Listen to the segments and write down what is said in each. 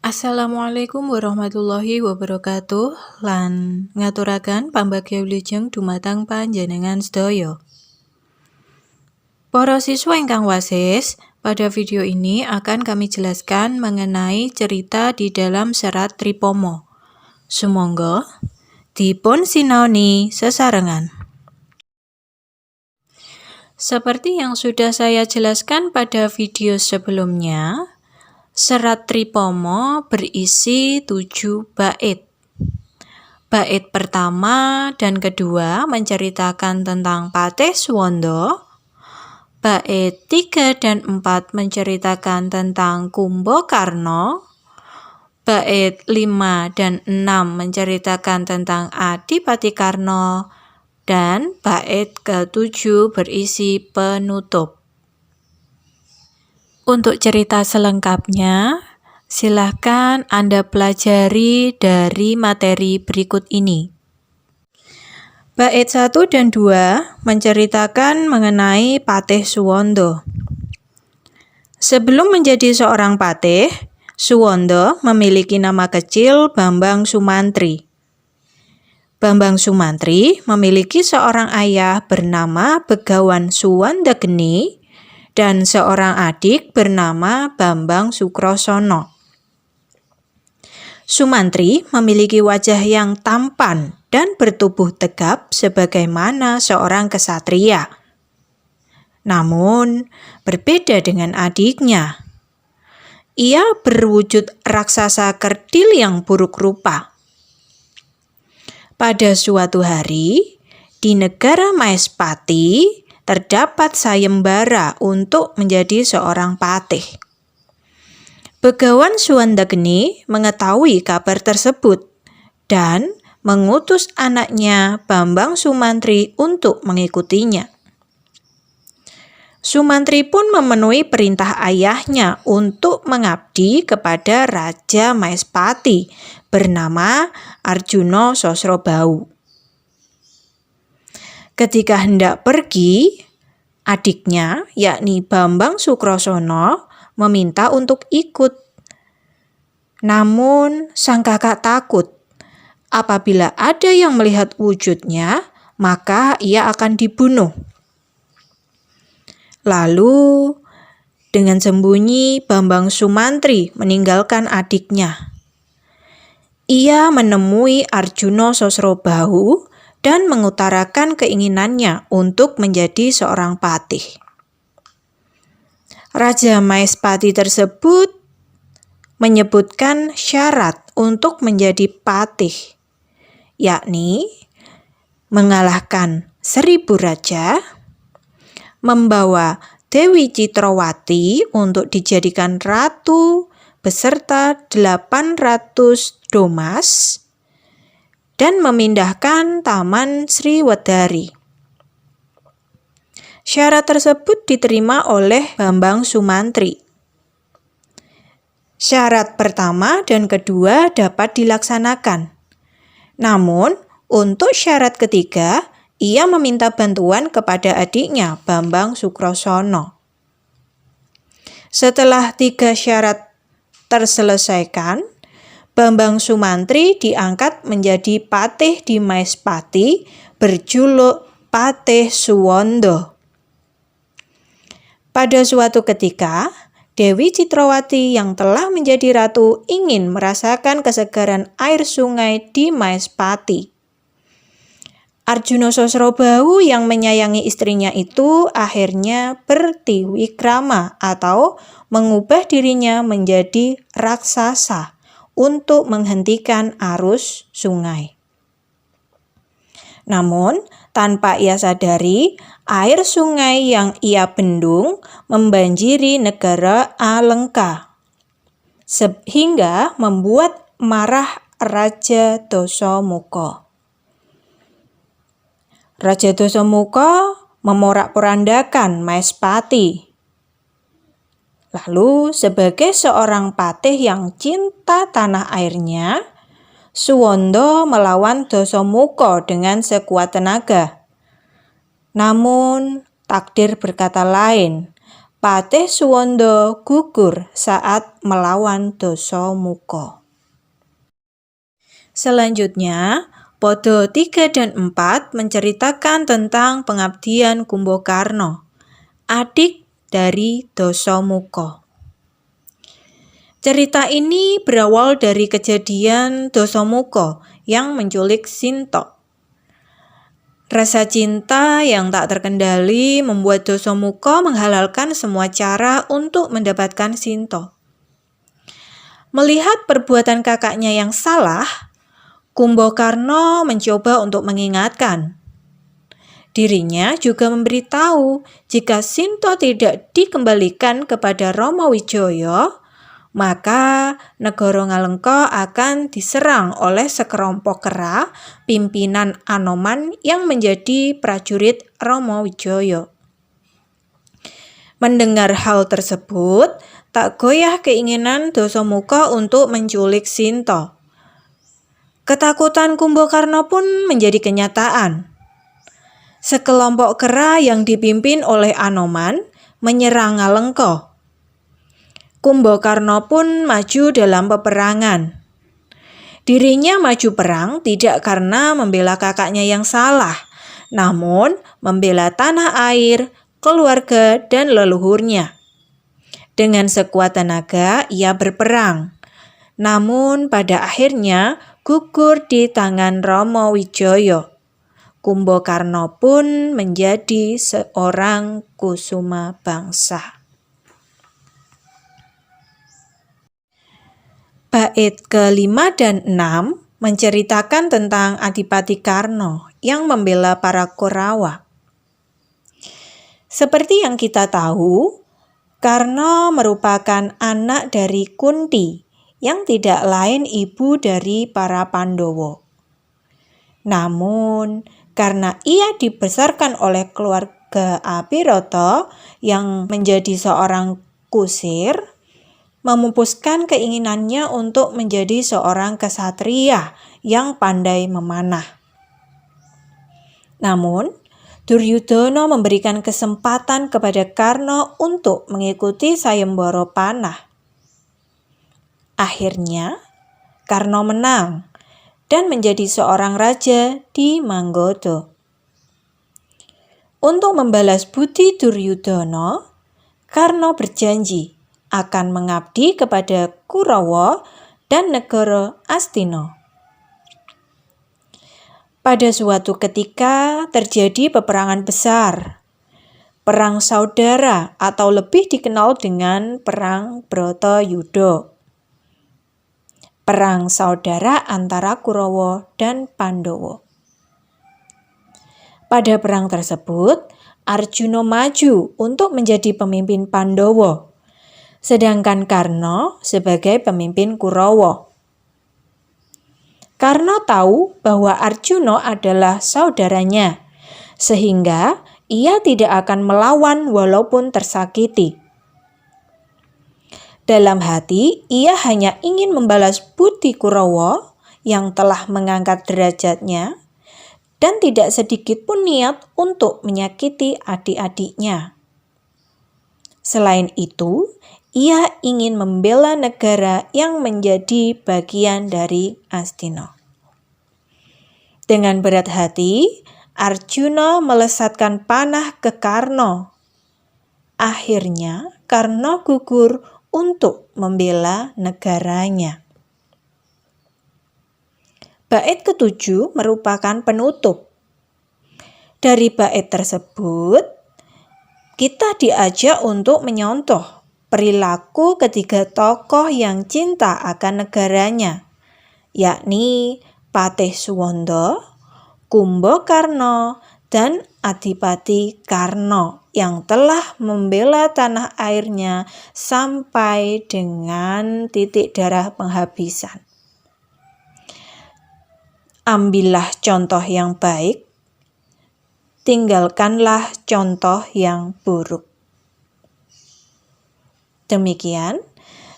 Assalamualaikum warahmatullahi wabarakatuh lan ngaturaken pambagya dumateng panjenengan sedaya. Para siswa ingkang wasis, pada video ini akan kami jelaskan mengenai cerita di dalam serat Tripoma. Sumangga dipun sinaoni sesarengan. Seperti yang sudah saya jelaskan pada video sebelumnya, serat Tripoma berisi 7 bait. Bait pertama dan kedua menceritakan tentang Patih Suwanda. Bait 3 dan 4 menceritakan tentang Kumbakarna. Bait 5 dan 6 menceritakan tentang Adipati Karna. Dan bait ke-7 berisi penutup. Untuk cerita selengkapnya, silahkan Anda pelajari dari materi berikut ini. Bait 1 dan 2 menceritakan mengenai Patih Suwanda. Sebelum menjadi seorang patih, Suwanda memiliki nama kecil Bambang Sumantri. Bambang Sumantri memiliki seorang ayah bernama Begawan Suwandageni dan seorang adik bernama Bambang Sukrasana. Sumantri memiliki wajah yang tampan dan bertubuh tegap sebagaimana seorang kesatria. Namun, berbeda dengan adiknya. Ia berwujud raksasa kerdil yang buruk rupa. Pada suatu hari, di negara Maespati, terdapat sayembara untuk menjadi seorang patih. Begawan Suwandageni mengetahui kabar tersebut dan mengutus anaknya Bambang Sumantri untuk mengikutinya. Sumantri pun memenuhi perintah ayahnya untuk mengabdi kepada Raja Maespati bernama Arjuna Sosrobau. Ketika hendak pergi, adiknya, yakni Bambang Sukrasana, meminta untuk ikut. Namun, sang kakak takut. Apabila ada yang melihat wujudnya, maka ia akan dibunuh. Lalu, dengan sembunyi, Bambang Sumantri meninggalkan adiknya. Ia menemui Arjuna Sosrobau dan mengutarakan keinginannya untuk menjadi seorang patih. Raja Maespati tersebut menyebutkan syarat untuk menjadi patih, yakni mengalahkan 1000 raja, membawa Dewi Citrawati untuk dijadikan ratu beserta 800 domas, dan memindahkan Taman Sriwedari. Syarat tersebut diterima oleh Bambang Sumantri. Syarat pertama dan kedua dapat dilaksanakan. Namun, untuk syarat ketiga, ia meminta bantuan kepada adiknya Bambang Sukrasana. Setelah 3 syarat terselesaikan, Bambang Sumantri diangkat menjadi patih di Maespati berjuluk Patih Suwanda. Pada suatu ketika, Dewi Citrawati yang telah menjadi ratu ingin merasakan kesegaran air sungai di Maespati. Arjuna Sosrobau yang menyayangi istrinya itu akhirnya bertiwikrama atau mengubah dirinya menjadi raksasa untuk menghentikan arus sungai. Namun, tanpa ia sadari, air sungai yang ia bendung membanjiri negara Alengka, sehingga membuat marah Raja Dasamuka. Raja Dasamuka memorak-porandakan Maespati. Lalu, sebagai seorang patih yang cinta tanah airnya, Suwanda melawan Dasamuka dengan sekuat tenaga. Namun, takdir berkata lain. Patih Suwondo gugur saat melawan Dasamuka. Selanjutnya, Podo 3 dan 4 menceritakan tentang pengabdian Kumbakarna, adik dari Dasamuka. Cerita ini berawal dari kejadian Dasamuka yang menculik Sinta. Rasa cinta yang tak terkendali membuat Dasamuka menghalalkan semua cara untuk mendapatkan Sinta. Melihat perbuatan kakaknya yang salah, Kumbakarna mencoba untuk mengingatkan. Dirinya juga memberitahu jika Sinta tidak dikembalikan kepada Rama Wijaya, maka negara Ngalengka akan diserang oleh sekelompok kera pimpinan Anoman yang menjadi prajurit Rama Wijaya. Mendengar hal tersebut, tak goyah keinginan Dasamuka untuk menculik Sinta. Ketakutan Kumbakarna pun menjadi kenyataan. Sekelompok kera yang dipimpin oleh Anoman menyerang Ngalengka. Kumbakarna pun maju dalam peperangan. Dirinya maju perang tidak karena membela kakaknya yang salah, namun membela tanah air, keluarga, dan leluhurnya. Dengan sekuat tenaga ia berperang, namun pada akhirnya gugur di tangan Rama Wijaya. Kumbakarna pun menjadi seorang kusuma bangsa. Bait ke-5 dan 6 menceritakan tentang Adipati Karna yang membela para Korawa. Seperti yang kita tahu, Karna merupakan anak dari Kunti yang tidak lain ibu dari para Pandawa. Namun, karena ia dibesarkan oleh keluarga Abhirata yang menjadi seorang kusir, memupuskan keinginannya untuk menjadi seorang kesatria yang pandai memanah. Namun, Duryudana memberikan kesempatan kepada Karna untuk mengikuti sayembara panah. Akhirnya, Karna menang dan menjadi seorang raja di Manggada. Untuk membalas budi Duryudana, Karna berjanji akan mengabdi kepada Kurawa dan negara Astina. Pada suatu ketika terjadi peperangan besar, perang saudara atau lebih dikenal dengan perang Bratayuda. Perang saudara antara Kurawa dan Pandawa. Pada perang tersebut, Arjuna maju untuk menjadi pemimpin Pandawa, sedangkan Karna sebagai pemimpin Kurawa. Karna tahu bahwa Arjuna adalah saudaranya, sehingga ia tidak akan melawan walaupun tersakiti. Dalam hati, ia hanya ingin membalas budi Kurawa yang telah mengangkat derajatnya dan tidak sedikit pun niat untuk menyakiti adik-adiknya. Selain itu, ia ingin membela negara yang menjadi bagian dari Astina. Dengan berat hati, Arjuna melesatkan panah ke Karna. Akhirnya, Karna gugur untuk membela negaranya. Bait ke-7 merupakan penutup. Dari bait tersebut, kita diajak untuk menyontoh perilaku ketiga tokoh yang cinta akan negaranya, yakni Patih Suwondo, Kumbakarna, dan Adipati Karna yang telah membela tanah airnya sampai dengan titik darah penghabisan. Ambillah contoh yang baik, tinggalkanlah contoh yang buruk. Demikian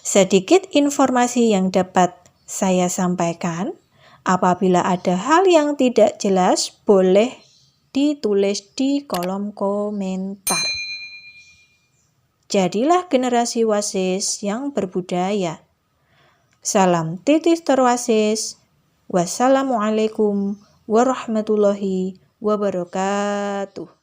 sedikit informasi yang dapat saya sampaikan. Apabila ada hal yang tidak jelas, boleh ditulis di kolom komentar. Jadilah generasi Wasis yang berbudaya. Salam Titis Terwasis. Wassalamualaikum warahmatullahi wabarakatuh.